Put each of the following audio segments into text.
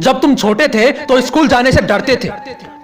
जब तुम छोटे थे तो स्कूल जाने से डरते थे,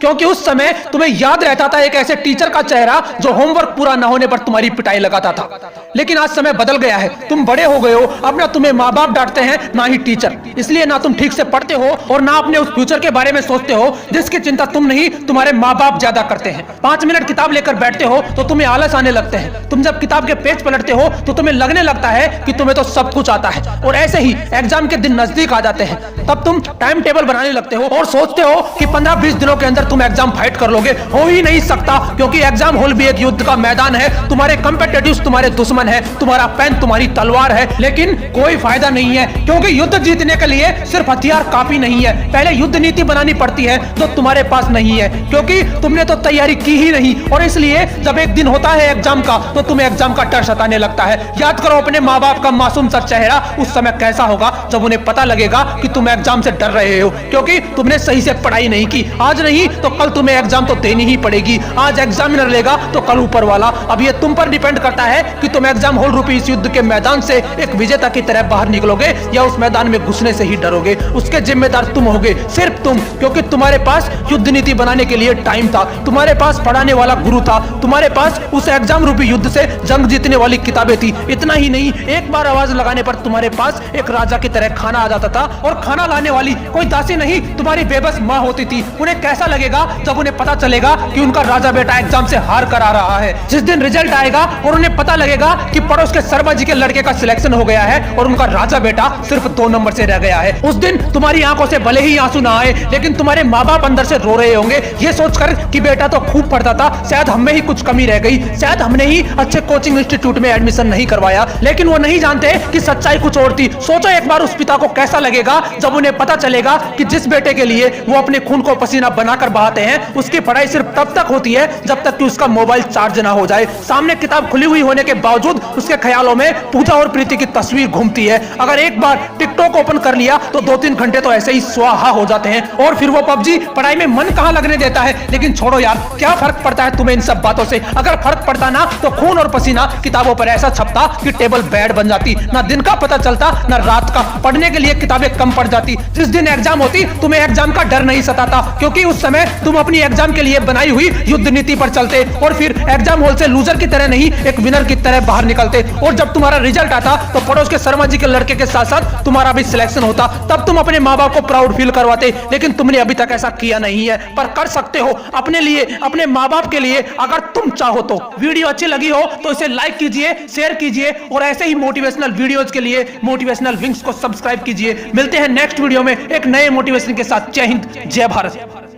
क्योंकि उस समय तुम्हें याद रहता था एक ऐसे टीचर का चेहरा जो होमवर्क पूरा ना होने पर तुम्हारी पिटाई लगाता था। लेकिन आज समय बदल गया है, तुम बड़े हो गए हो। अब ना तुम्हें माँ बाप डांटते हैं ना ही टीचर, इसलिए ना तुम ठीक से पढ़ते हो और ना अपने उस फ्यूचर के बारे में सोचते हो जिसकी चिंता तुम नहीं तुम्हारे माँ बाप ज्यादा करते हैं। 5 मिनट किताब लेकर बैठते हो तो तुम्हें आलस आने लगते हैं। तुम जब किताब के पेज पलटते हो तो तुम्हें लगने लगता है कि तुम्हें तो सब कुछ आता है। और ऐसे ही एग्जाम के दिन नजदीक आ जाते हैं, तब तुम टाइम टेबल बनाने लगते हो और सोचते हो कि 15-20 दिनों के अंदर तुम एग्जाम फाइट कर लोगे। हो ही नहीं सकता, क्योंकि एग्जाम हॉल भी एक युद्ध का मैदान है। तुम्हारे कंपेटिटिव्स तुम्हारे दुश्मन है, तुम्हारा पेन तुम्हारी तलवार है। लेकिन कोई फायदा नहीं है, क्योंकि युद्ध जीतने के लिए सिर्फ हथियार काफी नहीं है, पहले युद्ध नीति बनानी पड़ती है जो तुम्हारे पास नहीं है, क्योंकि तुमने तो तैयारी की ही नहीं। और इसलिए जब एक दिन होता है एग्जाम का तो तुम्हें एग्जाम का डर सताने लगता है। याद करो अपने माँ बाप का मासूम सा चेहरा उस समय कैसा होगा जब उन्हें पता लगेगा कि तुम एग्जाम से डर रहे हो, क्योंकि तुमने सही से पढ़ाई नहीं की। आज नहीं तो कल तुम्हें एग्जाम तो देनी ही पड़ेगी। आज एग्जामिनर लेगा तो कल ऊपर वाला। अब ये तुम पर डिपेंड करता है कि तुम एग्जाम हॉल रूपी इस युद्ध के मैदान से एक विजेता की तरह बाहर निकलोगे या उस मैदान में घुसने से ही डरोगे। उसके जिम्मेदार तुम होगे, सिर्फ तुम, क्योंकि तुम्हारे पास युद्ध नीति बनाने के लिए टाइम था, तुम्हारे पास पढ़ाने वाला गुरु था, तुम्हारे पास उस एग्जाम रूपी युद्ध से जंग जीतने वाली किताबें थी। इतना ही नहीं, एक बार आवाज लगाने पर तुम्हारे पास एक राजा की तरह खाना आ जाता था, और खाना लाने वाली कोई दासी नहीं तुम्हारी बेबस माँ होती थी। उन्हें कैसा लगेगा जब उन्हें पता चलेगा कि उनका राजा बेटा एग्जाम से हार कर आ रहा है। जिस दिन रिजल्ट आएगा और उन्हें पता लगेगा कि पड़ोस के शर्मा जी के लड़के का सिलेक्शन हो गया है और उनका राजा बेटा सिर्फ 2 नंबर से रह गया है, उस दिन तुम्हारी आंखों से भले ही आंसू ना आए, लेकिन तुम्हारे माँ बाप अंदर से रो रहे होंगे, ये सोचकर कि बेटा तो खूब पढ़ता था, शायद हमें ही कुछ कमी रह गई, शायद हमने ही अच्छे कोचिंग इंस्टीट्यूट में एडमिशन नहीं करवाया। लेकिन वो नहीं जानते कि सच्चाई कुछ और थी। सोचो एक बार उस पिता को कैसा लगेगा जब उन्हें पता चलेगा कि जिस बेटे के लिए वो अपने खून को पसीना बनाकर बहाते हैं, उसकी पढ़ाई सिर्फ तब तक होती है जब तक कि उसका मोबाइल चार्ज ना हो जाए। सामने किताब खुली हुई होने के बावजूद उसके ख्यालों में पूजा और प्रीति की तस्वीर घूमती है। अगर एक बार टिकटॉक ओपन कर लिया तो 2-3 घंटे तो ऐसे ही स्वाहा हो जाते हैं, और फिर वो पबजी। पढ़ाई में मन कहां लगने देता है। लेकिन छोड़ो यार, क्या फर्क पड़ता है तुम्हें इन सब बातों से। अगर फर्क पड़ता ना तो खून और पसीना किताबों पर ऐसा छपता कि टेबल बेड बन जाती, ना दिन का पता चलता ना रात का। पढ़ने के लिए किताबें कम पड़ जाती। जिस दिन एग्जाम होती तुम्हें एग्जाम का डर नहीं सताता, क्योंकि उस समय तुम अपनी एग्जाम के लिए बनाई हुई युद्ध नीति पर चलते और फिर एग्जाम हॉल से लूजर की तरह नहीं एक विनर की तरह बाहर निकलते। और जब तुम्हारा रिजल्ट आता तो पड़ोस के शर्मा जी के लड़के के साथ साथ तुम्हारा भी सिलेक्शन होता, तब तुम अपने माँ बाप को प्राउड फील करवाते। लेकिन तुमने अभी तक ऐसा किया नहीं है, पर कर सकते हो अपने लिए, अपने माँ बाप के लिए, अगर तुम चाहो तो। वीडियो अच्छी लगी हो तो इसे लाइक कीजिए, शेयर कीजिए, और ऐसे ही मोटिवेशनल वीडियोज के लिए मोटिवेशनल विंग्स को सब्सक्राइब कीजिए। मिलते हैं नेक्स्ट वीडियो में एक नए मोटिवेशन के साथ। जय हिंद, जय भारत।